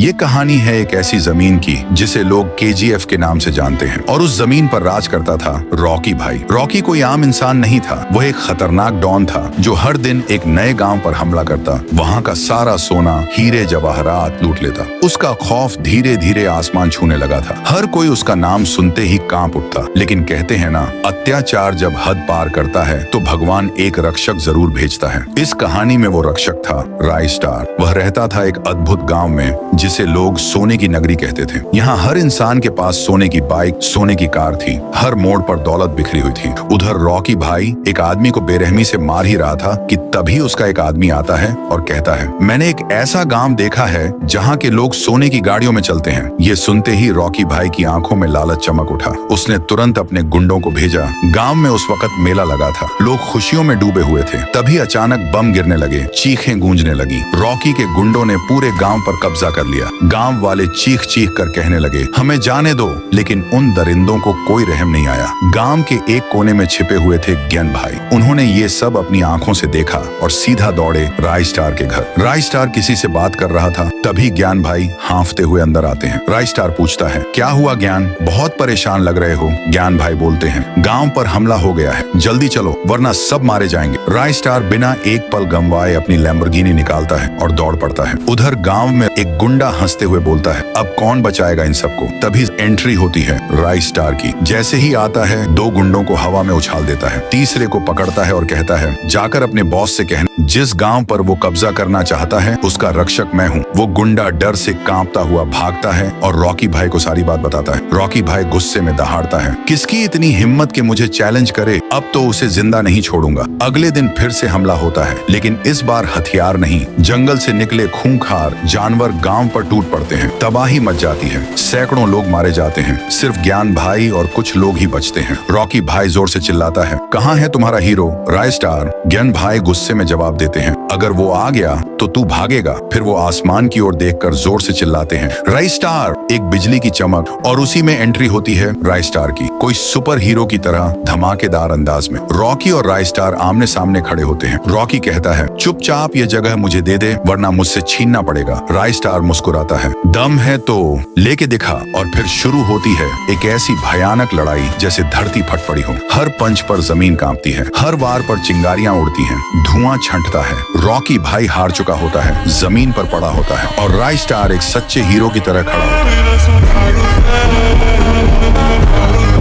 ये कहानी है एक ऐसी जमीन की जिसे लोग केजीएफ के नाम से जानते हैं और उस जमीन पर राज करता था रॉकी भाई। रॉकी कोई आम इंसान नहीं था, वह एक खतरनाक डॉन था जो हर दिन एक नए गांव पर हमला करता, वहां का सारा सोना, हीरे जवाहरात लूट लेता। उसका खौफ धीरे धीरे आसमान छूने लगा था। हर कोई उसका नाम सुनते ही कांप उठता। लेकिन कहते हैं ना, अत्याचार जब हद पार करता है तो भगवान एक रक्षक जरूर भेजता है। इस कहानी में वो रक्षक था राइस्टार। वह रहता था एक अद्भुत गांव में जिसे लोग सोने की नगरी कहते थे। यहाँ हर इंसान के पास सोने की बाइक, सोने की कार थी। हर मोड़ पर दौलत बिखरी हुई थी। उधर रॉकी भाई एक आदमी को बेरहमी से मार ही रहा था कि तभी उसका एक आदमी आता है और कहता है, मैंने एक ऐसा गांव देखा है जहाँ के लोग सोने की गाड़ियों में चलते हैं। ये सुनते ही रॉकी भाई की आंखों में लालच चमक उठा। उसने तुरंत अपने गुंडों को भेजा। गांव में उस वक्त मेला लगा था, लोग खुशियों में डूबे हुए थे। तभी अचानक बम गिरने लगे, चीखें गूंजने लगी। रॉकी के गुंडों ने पूरे गांव पर कब्जा कर लिया। गांव वाले चीख चीख कर कहने लगे, हमें जाने दो। लेकिन उन दरिंदों को कोई रहम नहीं आया। गांव के एक कोने में छिपे हुए थे ज्ञान भाई। उन्होंने ये सब अपनी आंखों से देखा और सीधा दौड़े राइस्टार के घर। राइस्टार किसी से बात कर रहा था, तभी ज्ञान भाई हांफते हुए अंदर आते हैं। राइस्टार पूछता है, क्या हुआ ज्ञान, बहुत परेशान लग रहे हो। ज्ञान भाई बोलते हैं, गांव पर हमला हो गया है, जल्दी चलो वरना सब मारे जाएंगे। राइस्टार बिना एक पल गंवाए अपनी लैम्बोर्गिनी निकालता है और दौड़ पड़ता है। उधर गांव में एक गुंडा हंसते हुए बोलता है, अब कौन बचाएगा इन सबको। तभी एंट्री होती है राइस्टार की। जैसे ही आता है, दो गुंडों को हवा में उछाल देता है, तीसरे को पकड़ता है और कहता है, जाकर अपने बॉस से कहना जिस गांव पर वो कब्जा करना चाहता है उसका रक्षक मैं हूँ। वो गुंडा डर से कांपता हुआ भागता है और रॉकी भाई को सारी बात बताता है। रॉकी भाई गुस्से में दहाड़ता है, किसकी इतनी हिम्मत कि मुझे चैलेंज करे, अब तो उसे जिंदा नहीं छोड़ूंगा। अगले दिन फिर से हमला होता है, लेकिन इस बार हथियार नहीं, जंगल से निकले खूंखार जानवर गांव पर टूट पड़ते हैं। तबाही मच जाती है, सैकड़ों लोग मारे जाते हैं। सिर्फ ज्ञान भाई और कुछ लोग ही बचते हैं। रॉकी भाई जोर से चिल्लाता है, कहाँ है तुम्हारा हीरो राइस्टार। ज्ञान भाई गुस्से में जवाब देते हैं, अगर वो आ गया तो तू भागेगा। फिर वो आसमान की ओर देखकर जोर से चिल्लाते हैं, राइस्टार। एक बिजली की चमक और उसी में एंट्री होती है राइस्टार की, कोई सुपर हीरो की तरह धमाकेदार अंदाज में। रॉकी और राइस्टार आमने सामने खड़े होते हैं। रॉकी कहता है, चुपचाप ये जगह मुझे दे दे वरना मुझसे छीनना पड़ेगा। राइस्टार मुस्कुराता है, दम है तो लेके दिखा। और फिर शुरू होती है एक ऐसी भयानक लड़ाई जैसे धरती फट पड़ी हो। हर पंच पर जमीन कांपती है, हर वार पर चिंगारियां उड़ती हैं, धुआं छंटता है। रॉकी भाई हार चुका होता है, जमीन पर पड़ा होता है और राइस्टार एक सच्चे हीरो की तरह खड़ा होता है।